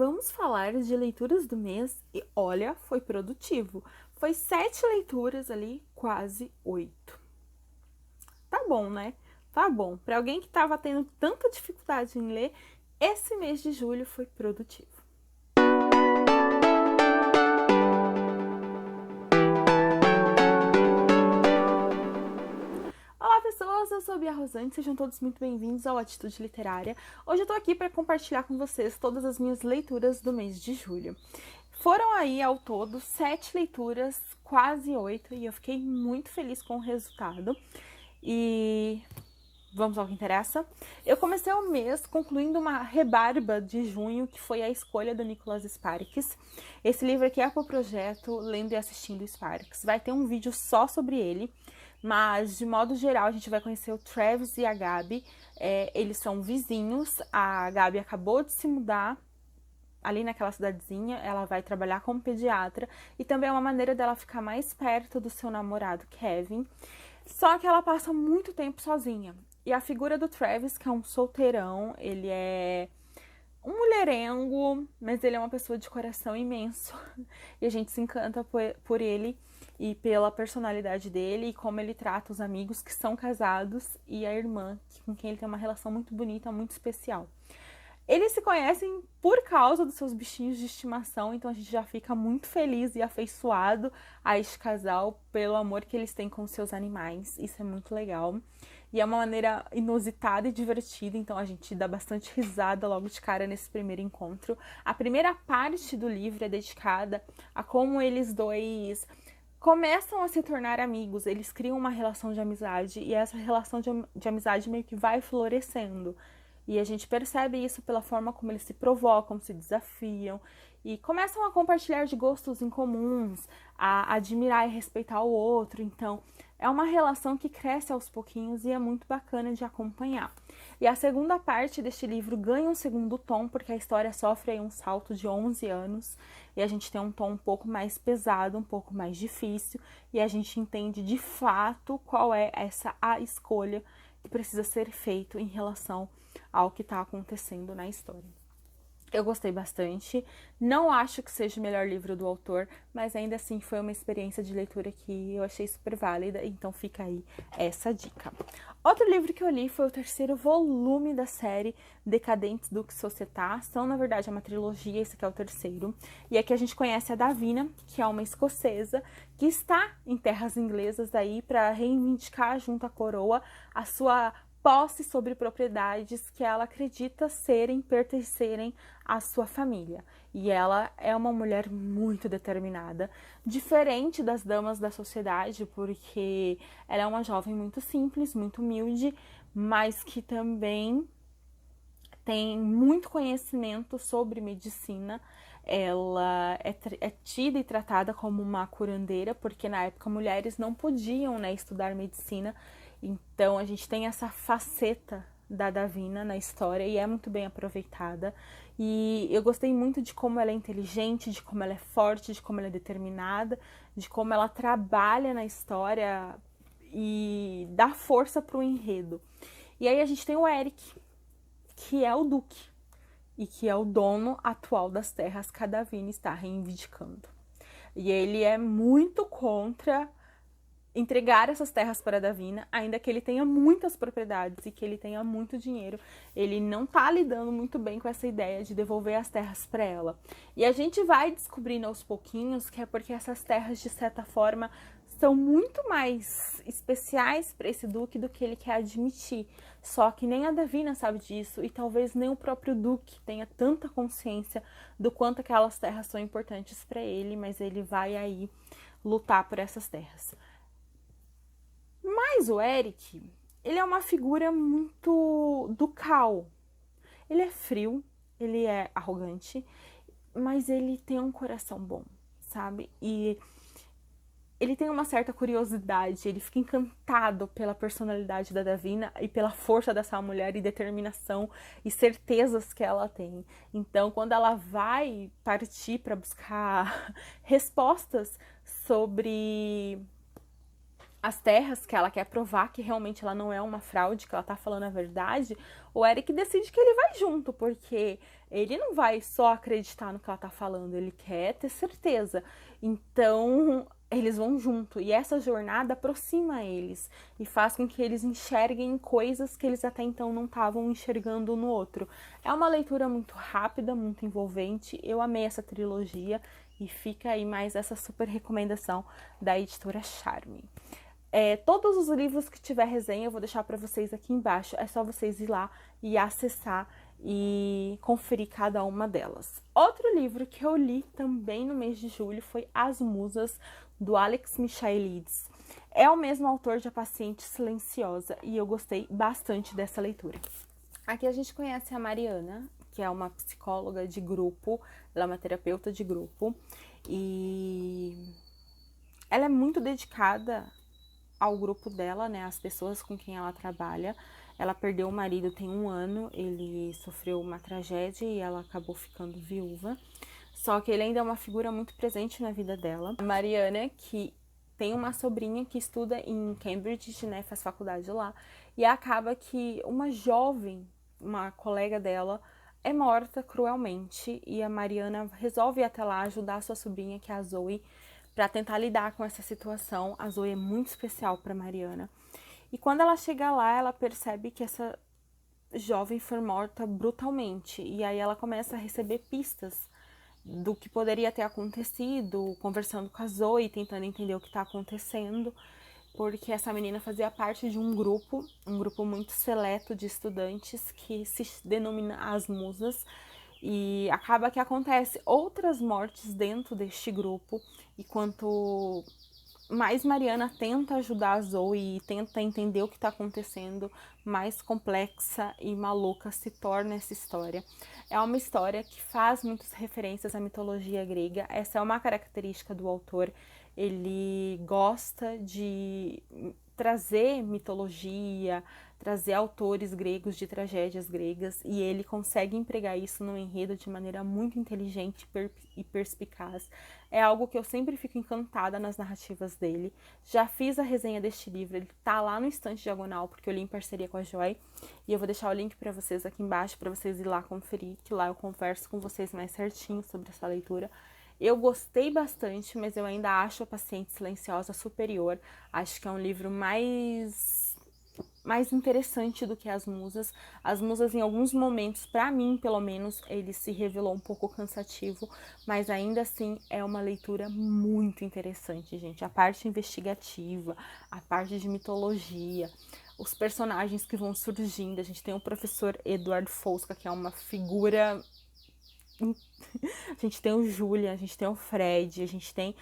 vamos falar de leituras do mês e olha, foi produtivo. Foi 7 leituras ali, quase 8. Tá bom, né? Tá bom. Para alguém que estava tendo tanta dificuldade em ler, esse mês de julho foi produtivo. Olá pessoas, eu sou a Bia Rosante, sejam todos muito bem-vindos ao Atitude Literária. Hoje eu tô aqui para compartilhar com vocês todas as minhas leituras do mês de julho. Foram aí ao todo 7 leituras, quase 8, e eu fiquei muito feliz com o resultado. E vamos ao que interessa. Eu comecei o mês concluindo uma rebarba de junho, que foi A Escolha, do Nicholas Sparks. Esse livro aqui é para o projeto Lendo e Assistindo Sparks. Vai ter um vídeo só sobre ele, mas de modo geral a gente vai conhecer o Travis e a Gabi. Eles são vizinhos, a Gabi acabou de se mudar ali naquela cidadezinha, ela vai trabalhar como pediatra e também é uma maneira dela ficar mais perto do seu namorado Kevin. Só que ela passa muito tempo sozinha. E a figura do Travis, que é um solteirão, ele é um mulherengo, mas ele é uma pessoa de coração imenso. E a gente se encanta por ele e pela personalidade dele e como ele trata os amigos que são casados e a irmã, com quem ele tem uma relação muito bonita, muito especial. Eles se conhecem por causa dos seus bichinhos de estimação, então a gente já fica muito feliz e afeiçoado a este casal pelo amor que eles têm com seus animais. Isso é muito legal. E é uma maneira inusitada e divertida, então a gente dá bastante risada logo de cara nesse primeiro encontro. A primeira parte do livro é dedicada a como eles dois começam a se tornar amigos, eles criam uma relação de amizade e essa relação de amizade meio que vai florescendo. E a gente percebe isso pela forma como eles se provocam, se desafiam e começam a compartilhar de gostos em comuns, a admirar e respeitar o outro. Então, é uma relação que cresce aos pouquinhos e é muito bacana de acompanhar. E a segunda parte deste livro ganha um segundo tom, porque a história sofre aí um salto de 11 anos e a gente tem um tom um pouco mais pesado, um pouco mais difícil e a gente entende de fato qual é a escolha que precisa ser feito em relação ao que está acontecendo na história. Eu gostei bastante, não acho que seja o melhor livro do autor, mas ainda assim foi uma experiência de leitura que eu achei super válida, então fica aí essa dica. Outro livro que eu li foi o terceiro volume da série Decadentes Duques Società. São, na verdade, uma trilogia, esse aqui é o terceiro. E aqui a gente conhece a Davina, que é uma escocesa, que está em terras inglesas aí para reivindicar junto à coroa a sua posse sobre propriedades que ela acredita pertencerem à sua família. E ela é uma mulher muito determinada, diferente das damas da sociedade, porque ela é uma jovem muito simples, muito humilde, mas que também tem muito conhecimento sobre medicina. Ela é tida e tratada como uma curandeira, porque na época mulheres não podiam, né, estudar medicina. Então a gente tem essa faceta da Davina na história e é muito bem aproveitada. E eu gostei muito de como ela é inteligente, de como ela é forte, de como ela é determinada, de como ela trabalha na história e dá força para o enredo. E aí a gente tem o Eric, que é o Duque e que é o dono atual das terras que a Davina está reivindicando. E ele é muito contra entregar essas terras para a Davina, ainda que ele tenha muitas propriedades e que ele tenha muito dinheiro, ele não tá lidando muito bem com essa ideia de devolver as terras para ela. E a gente vai descobrindo aos pouquinhos que é porque essas terras, de certa forma, são muito mais especiais para esse duque do que ele quer admitir. Só que nem a Davina sabe disso e talvez nem o próprio duque tenha tanta consciência do quanto aquelas terras são importantes para ele, mas ele vai aí lutar por essas terras. Mas o Eric, ele é uma figura muito ducal. Ele é frio, ele é arrogante, mas ele tem um coração bom, sabe? E ele tem uma certa curiosidade, ele fica encantado pela personalidade da Davina e pela força dessa mulher e determinação e certezas que ela tem. Então, quando ela vai partir para buscar respostas sobre as terras, que ela quer provar que realmente ela não é uma fraude, que ela tá falando a verdade, o Eric decide que ele vai junto, porque ele não vai só acreditar no que ela tá falando, ele quer ter certeza. Então, eles vão junto, e essa jornada aproxima eles e faz com que eles enxerguem coisas que eles até então não estavam enxergando no outro. É uma leitura muito rápida, muito envolvente. Eu amei essa trilogia e fica aí mais essa super recomendação da editora Charme. Todos os livros que tiver resenha eu vou deixar para vocês aqui embaixo. É só vocês ir lá e acessar e conferir cada uma delas. Outro livro que eu li também no mês de julho foi As Musas, do Alex Michaelides. É o mesmo autor de A Paciente Silenciosa e eu gostei bastante dessa leitura. Aqui a gente conhece a Mariana, que é uma psicóloga de grupo, ela é uma terapeuta de grupo e ela é muito dedicada ao grupo dela, né, as pessoas com quem ela trabalha. Ela perdeu o marido tem 1 ano, ele sofreu uma tragédia e ela acabou ficando viúva. Só que ele ainda é uma figura muito presente na vida dela. A Mariana, que tem uma sobrinha que estuda em Cambridge, né, faz faculdade lá, e acaba que uma jovem, uma colega dela, é morta cruelmente e a Mariana resolve ir até lá ajudar a sua sobrinha, que é a Zoe, para tentar lidar com essa situação. A Zoe é muito especial para Mariana. E quando ela chega lá, ela percebe que essa jovem foi morta brutalmente. E aí ela começa a receber pistas do que poderia ter acontecido, conversando com a Zoe, tentando entender o que está acontecendo, porque essa menina fazia parte de um grupo muito seleto de estudantes que se denomina As Musas, e acaba que acontece outras mortes dentro deste grupo, e quanto mais Mariana tenta ajudar a Zoe e tenta entender o que está acontecendo, mais complexa e maluca se torna essa história. É uma história que faz muitas referências à mitologia grega. Essa é uma característica do autor. Ele gosta de trazer mitologia, trazer autores gregos de tragédias gregas, e ele consegue empregar isso no enredo de maneira muito inteligente e perspicaz. É algo que eu sempre fico encantada nas narrativas dele. Já fiz a resenha deste livro, ele tá lá no Estante Diagonal, porque eu li em parceria com a Joy, e eu vou deixar o link para vocês aqui embaixo, para vocês ir lá conferir, que lá eu converso com vocês mais certinho sobre essa leitura. Eu gostei bastante, mas eu ainda acho A Paciente Silenciosa superior. Acho que é um livro mais interessante do que As Musas. As Musas, em alguns momentos, para mim, pelo menos, ele se revelou um pouco cansativo, mas ainda assim é uma leitura muito interessante, gente. A parte investigativa, a parte de mitologia, os personagens que vão surgindo. A gente tem o professor Eduardo Fosca, que é uma figura... A gente tem o Julian, a gente tem o Fred, a gente tem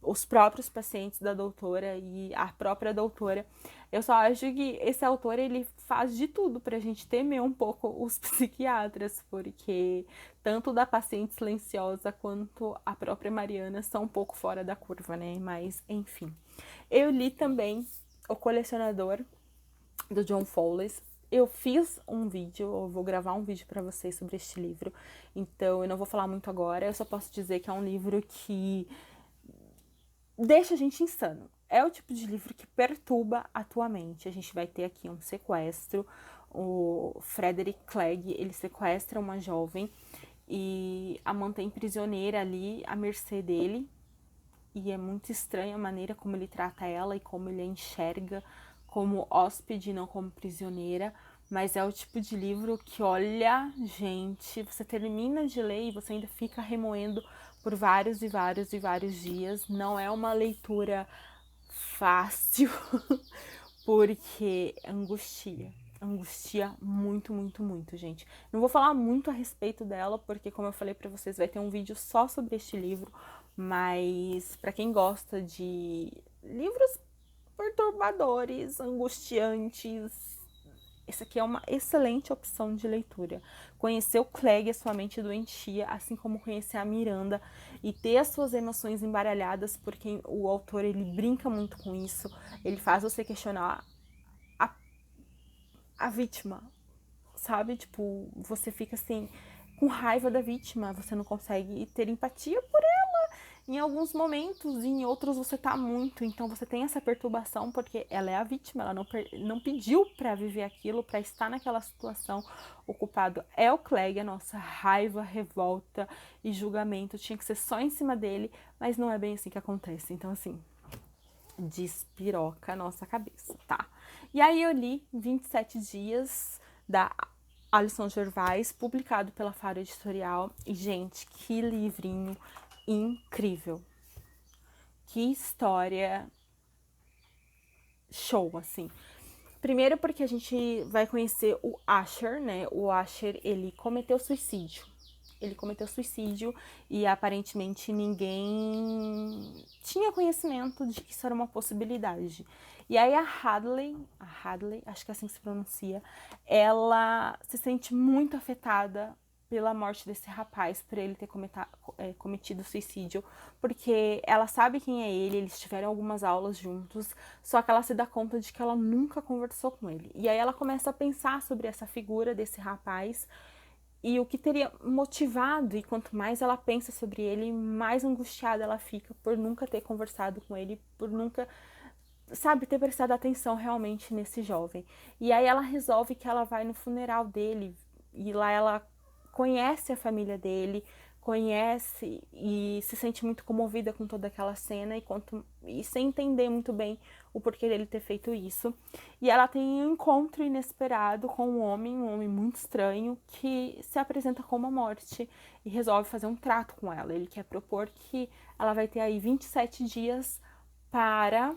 os próprios pacientes da doutora e a própria doutora. Eu só acho que esse autor, ele faz de tudo pra gente temer um pouco os psiquiatras, porque tanto da Paciente Silenciosa quanto a própria Mariana são um pouco fora da curva, né? Mas, enfim. Eu li também O Colecionador, do John Fowles. Eu fiz um vídeo, eu vou gravar um vídeo para vocês sobre este livro, então eu não vou falar muito agora, eu só posso dizer que é um livro que deixa a gente insano. É o tipo de livro que perturba a tua mente. A gente vai ter aqui um sequestro. O Frederick Clegg, ele sequestra uma jovem e a mantém prisioneira ali à mercê dele. E é muito estranha a maneira como ele trata ela e como ele a enxerga como hóspede, não como prisioneira. Mas é o tipo de livro que, olha, gente, você termina de ler e você ainda fica remoendo por vários e vários e vários dias. Não é uma leitura fácil, porque angustia. Angustia muito, muito, muito, gente. Não vou falar muito a respeito dela, porque, como eu falei pra vocês, vai ter um vídeo só sobre este livro. Mas, pra quem gosta de livros perturbadores, angustiantes, essa aqui é uma excelente opção de leitura. Conhecer o Clegg, a sua mente doentia, assim como conhecer a Miranda e ter as suas emoções embaralhadas, porque o autor, ele brinca muito com isso. Ele faz você questionar a vítima, sabe? Tipo, você fica assim, com raiva da vítima, você não consegue ter empatia por ela. em alguns momentos, em outros você tá muito. Então você tem essa perturbação porque ela é a vítima, ela não pediu pra viver aquilo, pra estar naquela situação. O culpado é o Clegg, a nossa raiva, revolta e julgamento tinha que ser só em cima dele, mas não é bem assim que acontece. Então, assim, despiroca a nossa cabeça, tá? E aí eu li 27 Dias, da Alison Gervais, publicado pela Faro Editorial. E, gente, que livrinho incrível. Que história show, assim. Primeiro porque a gente vai conhecer o Asher, né? O Asher, ele cometeu suicídio. Ele cometeu suicídio e aparentemente ninguém tinha conhecimento de que isso era uma possibilidade. E aí a Hadley, acho que é assim que se pronuncia, ela se sente muito afetada pela morte desse rapaz, por ele ter cometido suicídio, porque ela sabe quem é ele, eles tiveram algumas aulas juntos, só que ela se dá conta de que ela nunca conversou com ele. E aí ela começa a pensar sobre essa figura desse rapaz e o que teria motivado, e quanto mais ela pensa sobre ele, mais angustiada ela fica por nunca ter conversado com ele, por nunca, sabe, ter prestado atenção realmente nesse jovem. E aí ela resolve que ela vai no funeral dele, e lá ela conhece a família dele, conhece e se sente muito comovida com toda aquela cena e sem entender muito bem o porquê dele ter feito isso. E ela tem um encontro inesperado com um homem muito estranho, que se apresenta como a morte e resolve fazer um trato com ela. Ele quer propor que ela vai ter aí 27 dias para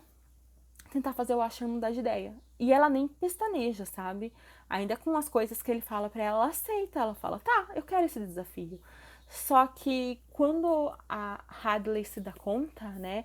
tentar fazer o Asher mudar de ideia. E ela nem pestaneja, sabe? Ainda com as coisas que ele fala pra ela, ela aceita. Ela fala, tá, eu quero esse desafio. Só que quando a Hadley se dá conta, né,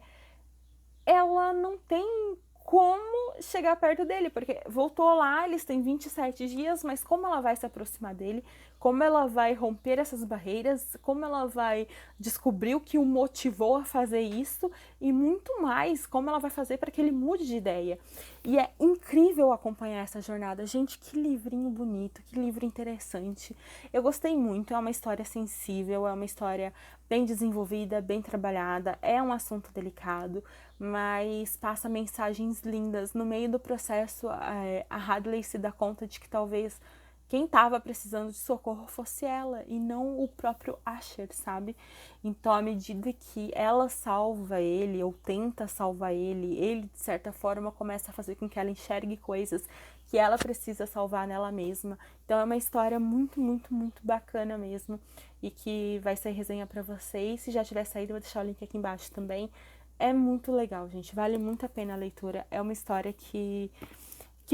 ela não tem como chegar perto dele, porque voltou lá, eles têm 27 dias, mas como ela vai se aproximar dele, como ela vai romper essas barreiras, como ela vai descobrir o que o motivou a fazer isso e muito mais, como ela vai fazer para que ele mude de ideia. E é incrível acompanhar essa jornada. Gente, que livrinho bonito, que livro interessante. Eu gostei muito, é uma história sensível, é uma história bem desenvolvida, bem trabalhada, é um assunto delicado, mas passa mensagens lindas. No meio do processo, a Hadley se dá conta de que talvez quem estava precisando de socorro fosse ela e não o próprio Asher, sabe? Então, à medida que ela salva ele ou tenta salvar ele, de certa forma começa a fazer com que ela enxergue coisas que ela precisa salvar nela mesma. Então, é uma história muito, muito, muito bacana mesmo e que vai sair resenha para vocês. Se já tiver saído, eu vou deixar o link aqui embaixo também. É muito legal, gente. Vale muito a pena a leitura. É uma história que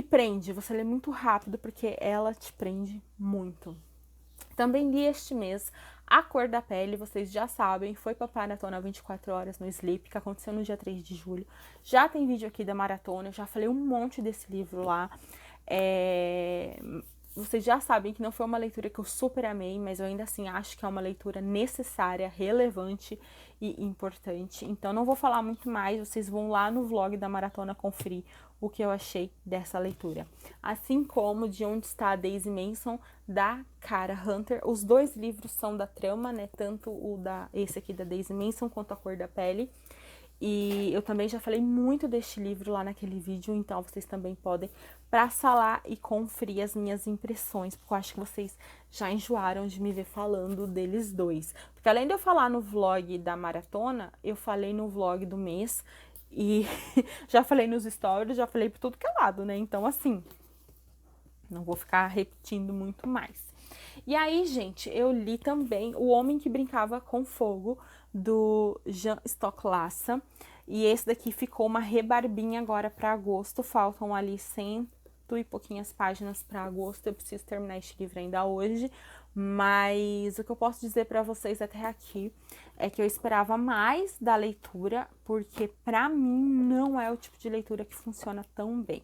prende. Você lê muito rápido porque ela te prende muito. Também li este mês A Cor da Pele, vocês já sabem, foi pra Maratona 24 Horas no Sleep, que aconteceu no dia 3 de julho. Já tem vídeo aqui da maratona, eu já falei um monte desse livro lá. Vocês já sabem que não foi uma leitura que eu super amei, mas eu ainda assim acho que é uma leitura necessária, relevante e importante. Então não vou falar muito mais, vocês vão lá no vlog da maratona conferir o que eu achei dessa leitura. Assim como De Onde Está a Daisy Manson, da Cara Hunter. Os dois livros são da Trama, né? Tanto esse aqui da Daisy Manson quanto A Cor da Pele. E eu também já falei muito deste livro lá naquele vídeo, então vocês também podem passar lá e conferir as minhas impressões, porque eu acho que vocês já enjoaram de me ver falando deles dois. Porque além de eu falar no vlog da maratona, eu falei no vlog do mês e já falei nos stories, já falei por tudo que é lado, né? Então, assim, não vou ficar repetindo muito mais. E aí, gente, eu li também O Homem que Brincava com Fogo, do Jean Stocklassa. E esse daqui ficou uma rebarbinha agora para agosto. Faltam ali 100 e pouquinhas páginas para agosto. Eu preciso terminar este livro ainda hoje. Mas o que eu posso dizer para vocês até aqui é que eu esperava mais da leitura, porque para mim não é o tipo de leitura que funciona tão bem.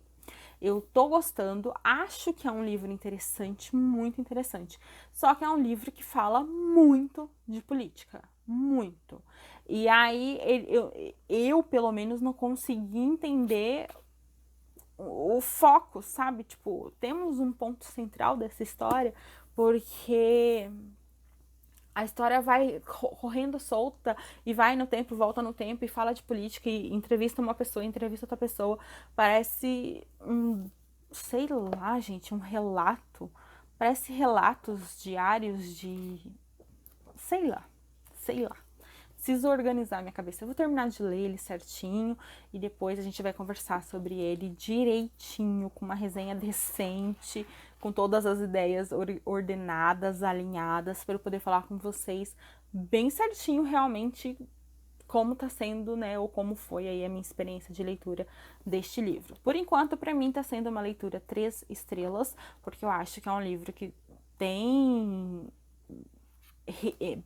Eu tô gostando, acho que é um livro interessante, muito interessante. Só que é um livro que fala muito de política, muito. E aí eu pelo menos não consegui entender o foco, sabe? Tipo, temos um ponto central dessa história, porque A história vai correndo solta e vai no tempo, volta no tempo e fala de política e entrevista uma pessoa, entrevista outra pessoa. Parece sei lá, gente, um relato. Parece relatos diários de, sei lá, sei lá. Preciso organizar minha cabeça. Eu vou terminar de ler ele certinho e depois a gente vai conversar sobre ele direitinho, com uma resenha decente, com todas as ideias ordenadas, alinhadas, para eu poder falar com vocês bem certinho realmente como tá sendo, né, ou como foi aí a minha experiência de leitura deste livro. Por enquanto, para mim tá sendo uma leitura 3 estrelas, porque eu acho que é um livro que tem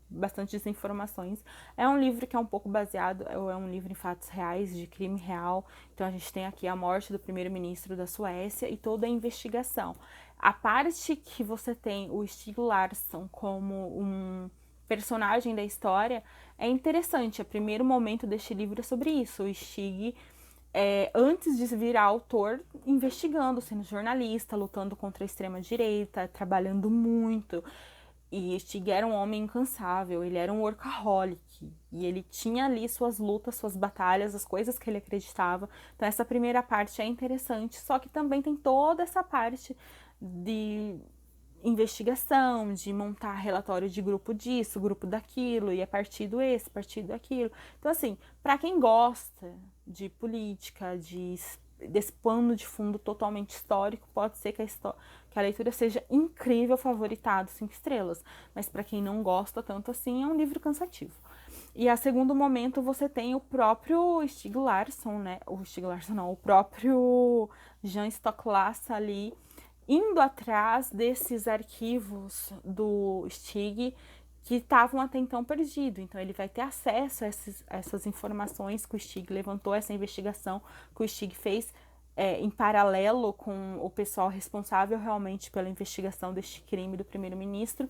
bastantes informações. É um livro que é um pouco baseado, é um livro em fatos reais, de crime real. Então a gente tem aqui a morte do primeiro-ministro da Suécia e toda a investigação. A parte que você tem o Stieg Larsson como um personagem da história é interessante. O primeiro momento deste livro é sobre isso. O Stieg, antes de virar autor, investigando, sendo jornalista, lutando contra a extrema-direita, trabalhando muito. E Stig era um homem incansável, ele era um workaholic. E ele tinha ali suas lutas, suas batalhas, as coisas que ele acreditava. Então essa primeira parte é interessante, só que também tem toda essa parte de investigação, de montar relatório de grupo disso, grupo daquilo, e é partido esse, partido aquilo. Então, assim, para quem gosta de política, desse pano de fundo totalmente histórico, pode ser que a leitura seja incrível, favoritado, 5 estrelas. Mas para quem não gosta tanto assim, é um livro cansativo. E a segundo momento você tem o próprio Stieg Larsson, né? O Stieg Larsson não, o próprio Jan Stoklaas ali, indo atrás desses arquivos do Stig que estavam até então perdidos. Então ele vai ter acesso a essas informações que o Stig levantou, essa investigação que o Stig fez em paralelo com o pessoal responsável realmente pela investigação deste crime do primeiro-ministro.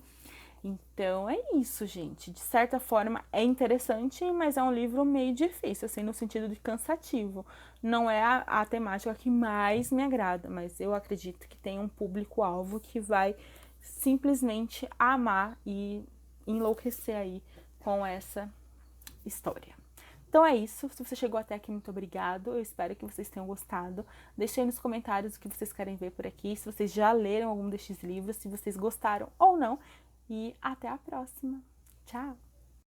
Então é isso, gente. De certa forma é interessante, mas é um livro meio difícil, assim, no sentido de cansativo. Não é a temática que mais me agrada, mas eu acredito que tem um público-alvo que vai simplesmente amar e enlouquecer aí com essa história. Então é isso. Se você chegou até aqui, muito obrigado. Eu espero que vocês tenham gostado. Deixem aí nos comentários o que vocês querem ver por aqui, se vocês já leram algum destes livros, se vocês gostaram ou não. E até a próxima. Tchau!